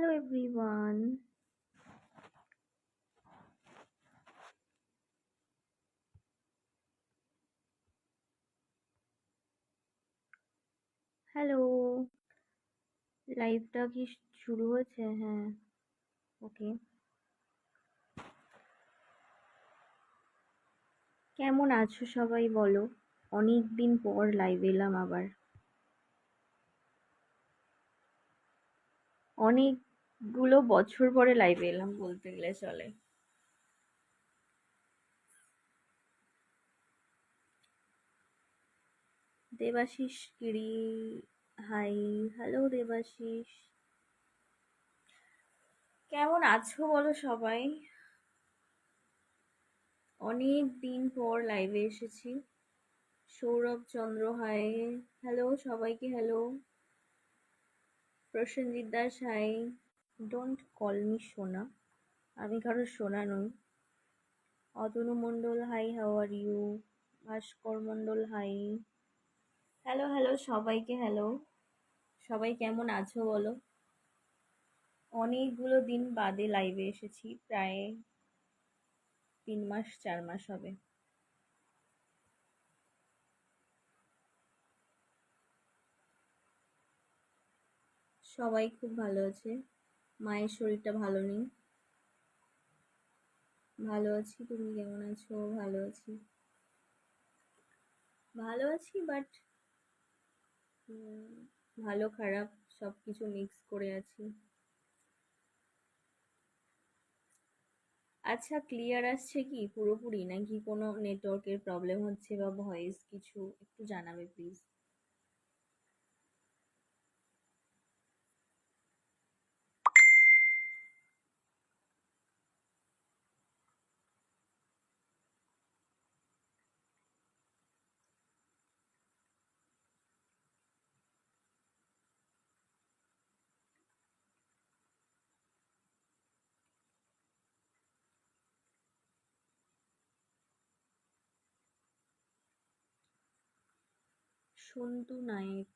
Hello everyone. Hello, লাইভটা কি শুরু হয়েছে? হ্যাঁ, ওকে। কেমন আছো সবাই বলো? অনেক দিন পর লাইভ এলাম আবার। অনেকগুলো বছর পরে লাইভে এলাম বলতে গেলে চলে। দেবাশিস গিরি, হাই। হ্যালো দেবাশিস। কেমন আছো বলো সবাই? অনেক দিন পর লাইভে এসেছি। সৌরভ চন্দ্র, হাই। হ্যালো সবাইকে, hello. Prosenjit Das, hi. Don't call me সোনা, আমি কারোর সোনা নই। Atanu Mondal, hi, how are you? Bhaskar Mondal, hi. Hello hello সবাইকে, হ্যালো। সবাই কেমন আছো বলো? অনেকগুলো দিন বাদে লাইভে এসেছি, প্রায় 3 মাস 4 মাস হবে। সবাই খুব ভালো আছে। মায়ের শরীরটা ভালো নেই। ভালো আছি, তুমি কেমন আছো? ভালো আছি, ভালো আছি, বাট ভালো খারাপ সব কিছু মিক্স করে আছি। আচ্ছা, ক্লিয়ার আসছে কি পুরোপুরি, নাকি কোনো নেটওয়ার্কের প্রবলেম হচ্ছে বা ভয়েস কিছু একটু জানাবে প্লিজ। সন্তু নায়েক,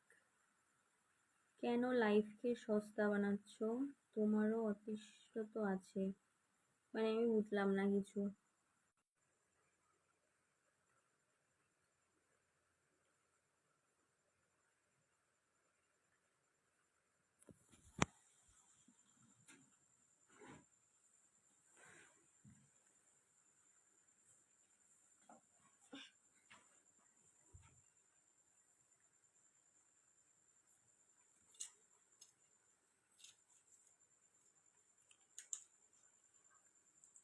কেন লাইফকে সস্তা বানাচ্ছ? তোমারও অতিষ্ঠ তো আছে। মানে আমি বুঝলাম না কিছু।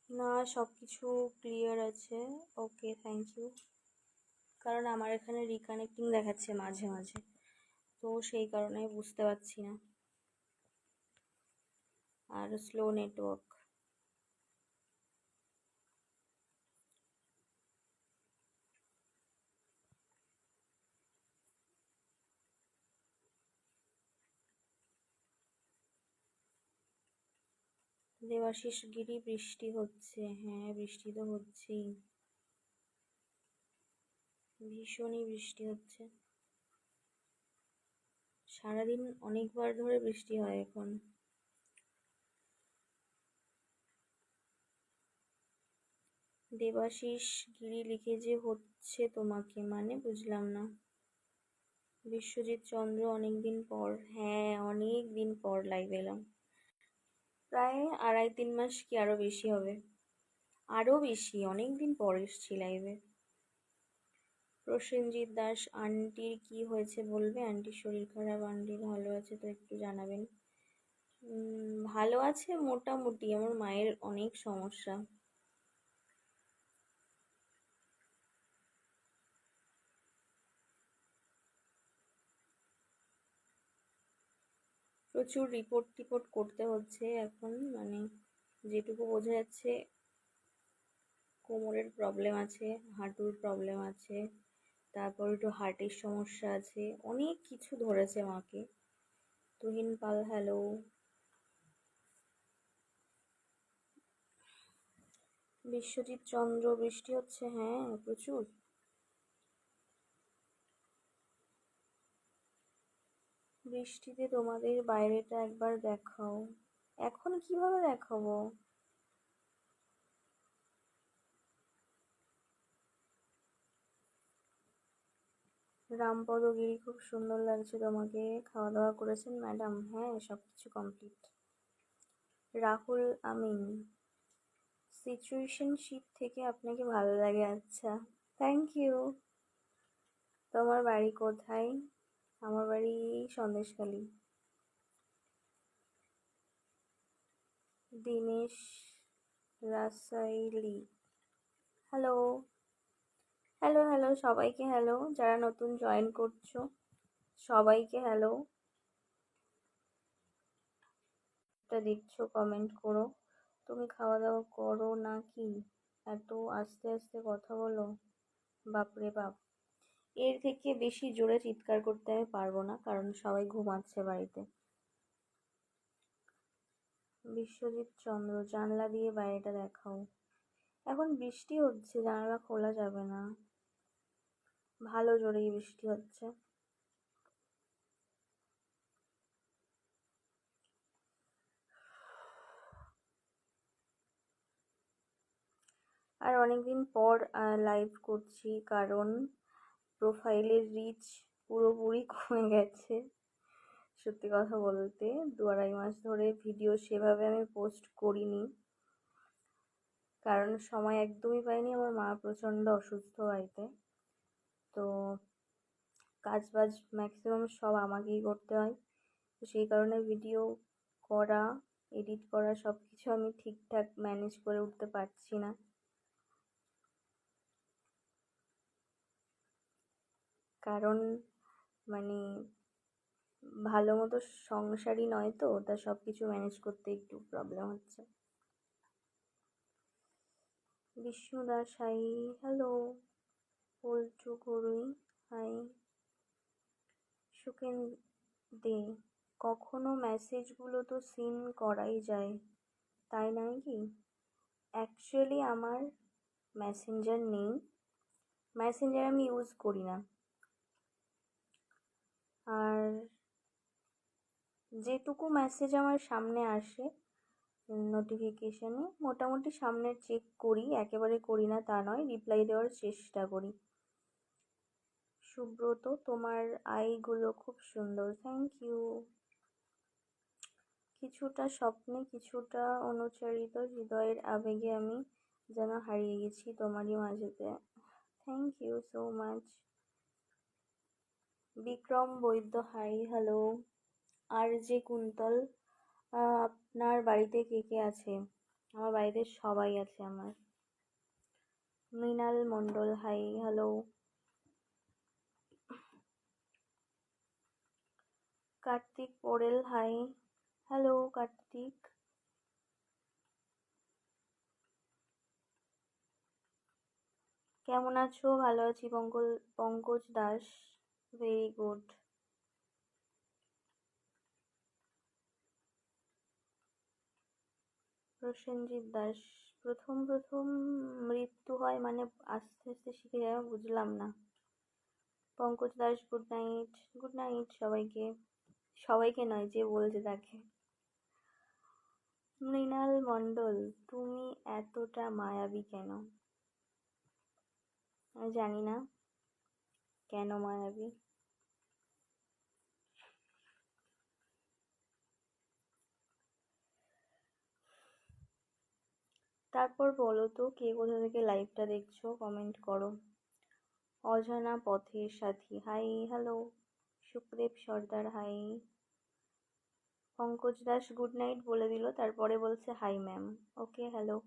না, সব কিছু ক্লিয়ার আছে। ওকে, থ্যাংক ইউ। কারণ আমার এখানে রিকানেক্টিং দেখাচ্ছে মাঝে মাঝে, তো সেই কারণে বুঝতে পারছি না। আর স্লো নেটওয়ার্ক। দেবাশিস গিরি, বৃষ্টি হচ্ছে? হ্যাঁ, বৃষ্টি তো হচ্ছেই, ভীষণই বৃষ্টি হচ্ছে। সারাদিন অনেকবার ধরে বৃষ্টি হয় এখন। দেবাশিস গিরি লিখে যে হচ্ছে তোমাকে, মানে বুঝলাম না। বিশ্বজিৎ চন্দ্র, অনেকদিন পর। হ্যাঁ, অনেক দিন পর লাইভ এলাম। প্রায় 2.5-3 মাস, কি আরো বেশি হবে। আরো বেশি, অনেক দিন পর এসছি লাইভে। প্রসেনজিৎ দাস, আন্টির কি হয়েছে বলবে? আন্টির শরীর খারাপ, আন্টি ভালো আছে তো একটু জানাবেন। ভালো আছে মোটামুটি, আমার মায়ের অনেক সমস্যা। প্রচুর রিপোর্ট টিপোর্ট করতে হচ্ছে এখন, মানে যেটুকু বোঝা যাচ্ছে কোমরের প্রবলেম আছে, হাঁটুর প্রবলেম আছে, তারপর একটু হার্টের সমস্যা আছে, অনেক কিছু ধরেছে মাকে। তুহিন পাল, হ্যালো। বিশ্বজিৎ চন্দ্র, বৃষ্টি হচ্ছে? হ্যাঁ, প্রচুর। বৃষ্টিতে তোমাদের বাইরেটা একবার দেখাও। এখন কিভাবে দেখাবো? রামপদগিরি, খুব সুন্দর লাগছে তোমাকে। খাওয়া দাওয়া করেছেন ম্যাডাম? হ্যাঁ, সব কিছু কমপ্লিট। রাহুল আমিন, সিচুয়েশনশিপ থেকে আপনাকে ভালো লাগে, আচ্ছা, থ্যাংক ইউ। তোমার বাড়ি কোথায়? আমার বাড়ি Sandeshkhali. Dinesh Rasaili, hello. Hello hello সবাইকে হ্যালো, যারা নতুন জয়েন করছো সবাইকে হ্যালো। এটা দেখছো কমেন্ট করো। তুমি খাওয়া দাওয়া করো নাকি? এত আস্তে আস্তে কথা বলো, বাপরে বাপ। এর থেকে বেশি জোরে চিৎকার করতে আমি পারবো না, কারণ সবাই ঘুমাচ্ছে বাড়িতে। বিশ্বজিৎ চন্দ্র, জানলা দিয়ে বাইরেটা দেখাও। এখন বৃষ্টি হচ্ছে, জানালা খোলা যাবে না, ভালো জোরেই বৃষ্টি হচ্ছে। আর অনেকদিন পর লাইভ করছি, কারণ প্রোফাইলের রিচ পুরোপুরি কমে গেছে। সত্যি কথা বলতে 2-2.5 মাস ধরে ভিডিও সেভাবে আমি পোস্ট করিনি, কারণ সময় একদমই পাইনি। আমার মা প্রচণ্ড অসুস্থ বাড়িতে, তো কাজ বাজ ম্যাক্সিমাম সব আমাকেই করতে হয়। তো সেই কারণে ভিডিও করা, এডিট করা সব কিছু আমি ঠিকঠাক ম্যানেজ করে উঠতে পারছি না। কারণ মানে ভালো মতো সংসারই নয় তো, তা সব কিছু ম্যানেজ করতে একটু প্রবলেম হচ্ছে। Bishnu Das hi, hello. Paltu Garai hi. Suken দে, কখনো মেসেজগুলো তো সিন করাই যায়, তাই নয় কি? অ্যাকচুয়ালি আমার মেসেঞ্জার নেই, মেসেঞ্জার আমি ইউজ করি না। আর যেটুকু মেসেজ আমার সামনে আসে নোটিফিকেশানে, মোটামুটি সামনে চেক করি, একেবারে করি না তা নয়, রিপ্লাই দেওয়ার চেষ্টা করি। সুব্রত, তোমার আইগুলো খুব সুন্দর, থ্যাংক ইউ। কিছুটা স্বপ্নে কিছুটা অনুচারিত, হৃদয়ের আবেগে আমি যেন হারিয়ে গেছি তোমারই মাঝেতে, thank you so much. Bikram Baidya hi, hello. আর যে কুন্তল, আপনার বাড়িতে কে কে আছে? আমার বাড়িতে সবাই আছে আমার। Mrinal Mondal hi, hello. Kartik Porel hi, hello Kartik. কেমন আছো? ভালো আছি। Pankaj Das, very good. প্রসেনজিৎ দাস, প্রথম প্রথম মৃত্যু হয় মানে আস্তে আস্তে শিখে যাওয়া, বুঝলাম না। Pankaj Das, good night. Good night সবাইকে, সবাইকে নয়, যে বলছে তাকে। মৃণাল মণ্ডল, তুমি এতটা মায়াবী কেন? আমি জানি না কেন মায়াবী। তারপর বলো তো, কে কোথা থেকে লাইভটা দেখছো, কমেন্ট করো। অজানা পথের সাথী hi, hello. Sukhdev Sardar hi. Pankaj Das good night বলে দিল, তারপরে বলছে হাই ম্যাম, ওকে হ্যালো।